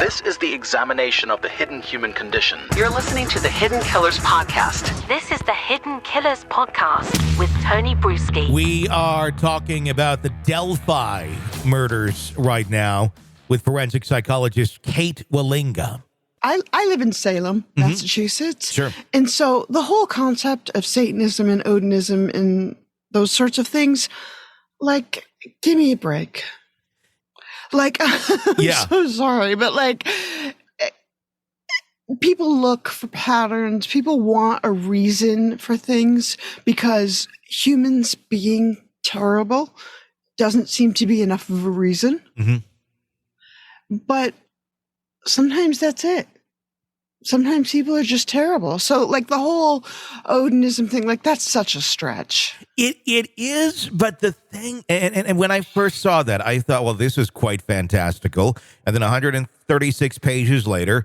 This is the examination of the hidden human condition. You're listening to the Hidden Killers Podcast. This is the Hidden Killers Podcast with Tony Brueski. We are talking about the Delphi murders right now with forensic psychologist Kate Wallinga. I live in Salem, Massachusetts. Sure. And so the whole concept of Satanism and Odinism and those sorts of things, like, give me a break. Like, I'm so sorry, but like, people look for patterns. People want a reason for things because humans being terrible doesn't seem to be enough of a reason. Mm-hmm. But sometimes that's it. Sometimes people are just terrible. So like the whole Odinism thing, like that's such a stretch. It is, but the thing, and when I first saw that, I thought, well, this is quite fantastical. And then 136 pages later,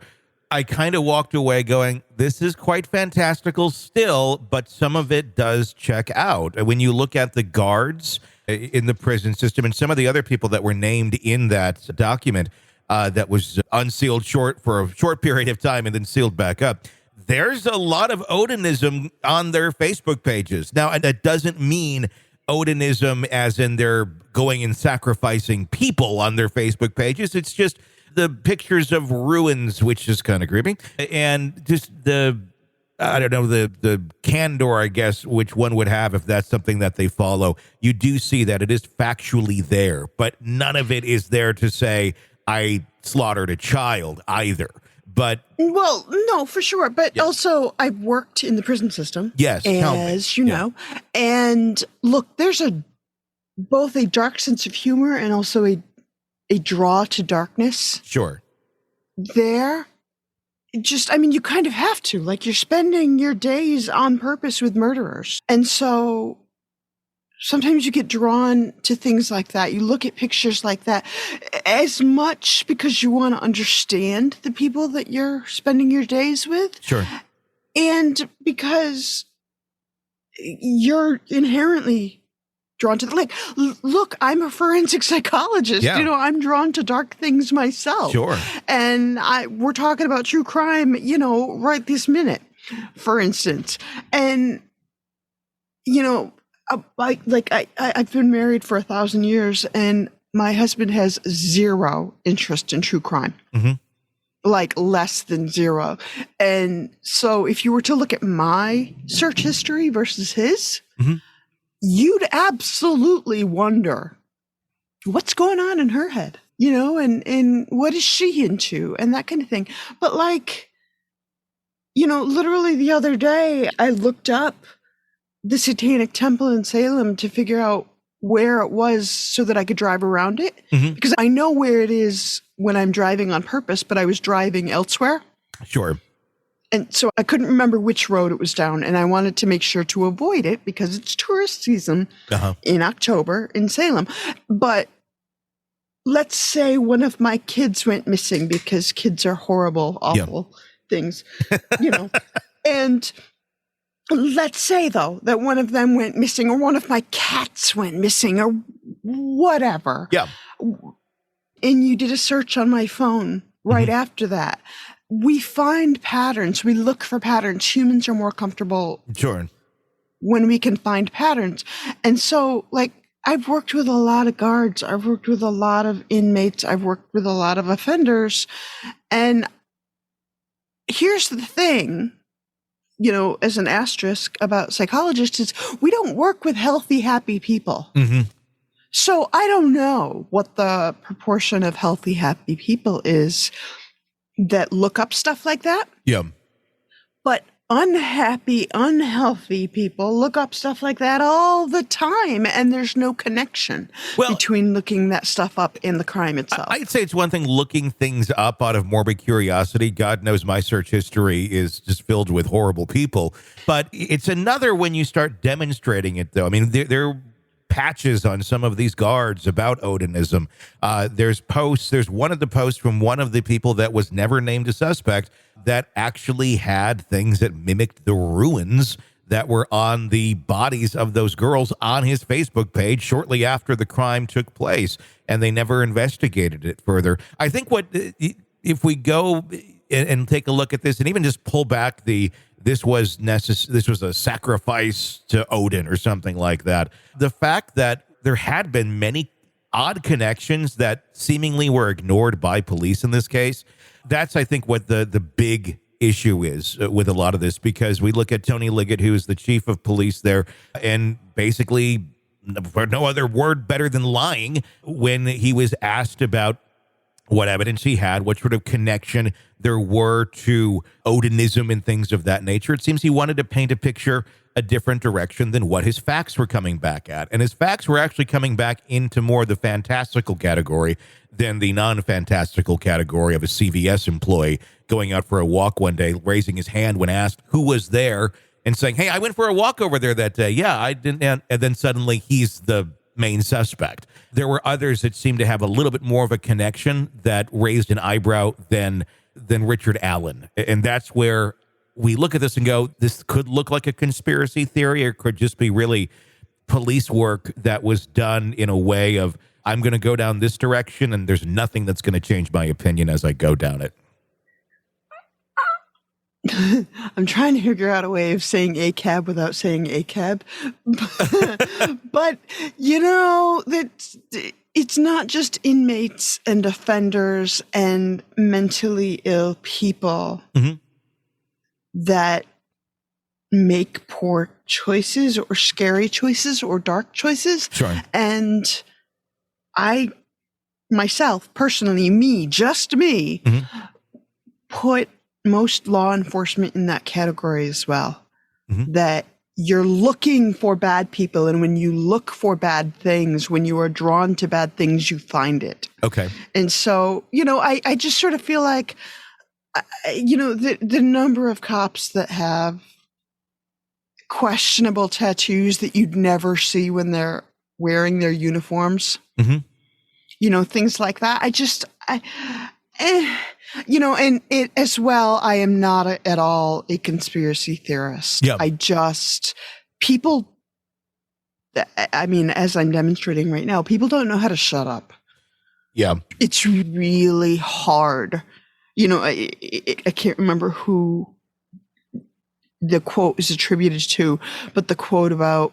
I kind of walked away going, this is quite fantastical still, but some of it does check out. When you look at the guards in the prison system and some of the other people that were named in that document, that was unsealed for a short period of time and then sealed back up. There's a lot of Odinism on their Facebook pages. Now, that doesn't mean Odinism as in they're going and sacrificing people on their Facebook pages. It's just the pictures of ruins, which is kind of creepy. And just the candor, I guess, which one would have if that's something that they follow. You do see that it is factually there, but none of it is there to say, I slaughtered a child either. But well, no, for sure. But also I've worked in the prison system. Yes. As you know. And look, there's both a dark sense of humor and also a draw to darkness. Sure. There. You kind of have to. Like, you're spending your days on purpose with murderers. And so sometimes you get drawn to things like that. You look at pictures like that as much because you want to understand the people that you're spending your days with. Sure. And because you're inherently drawn to look, I'm a forensic psychologist. Yeah. I'm drawn to dark things myself. Sure. And we're talking about true crime, right this minute, for instance. And, I've been married for 1,000 years, and my husband has zero interest in true crime, like less than zero. And so if you were to look at my search history versus his, you'd absolutely wonder what's going on in her head, and what is she into and that kind of thing. But literally the other day, I looked up the Satanic Temple in Salem to figure out where it was so that I could drive around it. Because I know where it is when I'm driving on purpose, but I was driving elsewhere. Sure. And so I couldn't remember which road it was down, and I wanted to make sure to avoid it because it's tourist season in October in Salem. But let's say one of my kids went missing, because kids are horrible, awful things, and let's say, though, that one of them went missing, or one of my cats went missing, or whatever. Yeah. And you did a search on my phone right after that. We find patterns. We look for patterns. Humans are more comfortable when we can find patterns. And so, I've worked with a lot of guards. I've worked with a lot of inmates. I've worked with a lot of offenders. And here's the thing, as an asterisk about psychologists, is we don't work with healthy, happy people. So I don't know what the proportion of healthy, happy people is that look up stuff like that. Yeah. But unhappy, unhealthy people look up stuff like that all the time, and there's no connection between looking that stuff up and the crime itself. I'd say it's one thing looking things up out of morbid curiosity. God knows my search history is just filled with horrible people. But it's another when you start demonstrating it, though. I mean, there are patches on some of these guards about Odinism. There's posts. There's one of the posts from one of the people that was never named a suspect that actually had things that mimicked the ruins that were on the bodies of those girls on his Facebook page shortly after the crime took place, and they never investigated it further. I think what if we go and take a look at this and even just pull back this was a sacrifice to Odin or something like that. The fact that there had been many odd connections that seemingly were ignored by police in this case, that's, I think, what the big issue is with a lot of this, because we look at Tony Liggett, who is the chief of police there, and basically, for no other word better than lying, when he was asked about what evidence he had, what sort of connection there were to Odinism and things of that nature. It seems he wanted to paint a picture a different direction than what his facts were coming back at. And his facts were actually coming back into more the fantastical category than the non-fantastical category of a CVS employee going out for a walk one day, raising his hand when asked who was there and saying, hey, I went for a walk over there that day. Yeah, I didn't. And then suddenly he's the main suspect. There were others that seemed to have a little bit more of a connection that raised an eyebrow than Richard Allen. And that's where we look at this and go, this could look like a conspiracy theory, or could just be really police work that was done in a way of, I'm going to go down this direction and there's nothing that's going to change my opinion as I go down it. I'm trying to figure out a way of saying ACAB without saying ACAB. But, that it's not just inmates and offenders and mentally ill people that make poor choices or scary choices or dark choices. Sure. And I, myself, personally, just me, put most law enforcement in that category as well. That you're looking for bad people, and when you look for bad things, when you are drawn to bad things, you find it. Okay. And so, I just sort of feel like, the number of cops that have questionable tattoos that you'd never see when they're wearing their uniforms, things like that. And it as well, I am not at all a conspiracy theorist. Yeah. People, as I'm demonstrating right now, people don't know how to shut up. Yeah. It's really hard. I can't remember who the quote is attributed to, but the quote about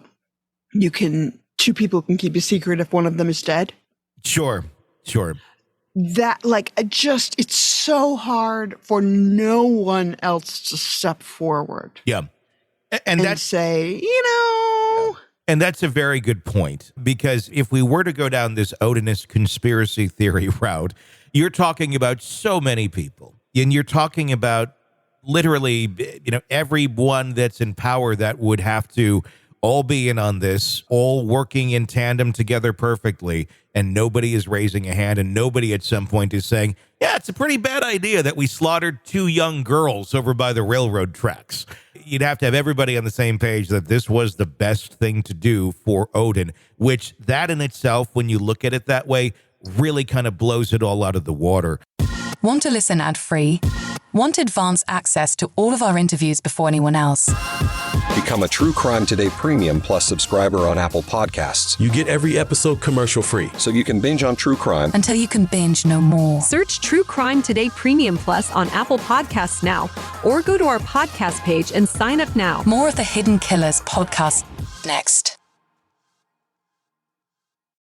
two people can keep a secret if one of them is dead. Sure. That it's so hard for no one else to step forward. Yeah. And that's say, And that's a very good point, because if we were to go down this Odinist conspiracy theory route, you're talking about so many people, and you're talking about literally, everyone that's in power that would have to all be in on this, all working in tandem together perfectly, and nobody is raising a hand, and nobody at some point is saying, yeah, it's a pretty bad idea that we slaughtered 2 young girls over by the railroad tracks. You'd have to have everybody on the same page that this was the best thing to do for Odin, which that in itself, when you look at it that way, really kind of blows it all out of the water. Want to listen ad-free? Want advanced access to all of our interviews before anyone else? Become a True Crime Today Premium Plus subscriber on Apple Podcasts. You get every episode commercial-free, so you can binge on true crime until you can binge no more. Search True Crime Today Premium Plus on Apple Podcasts now, or go to our podcast page and sign up now. More of the Hidden Killers podcast next.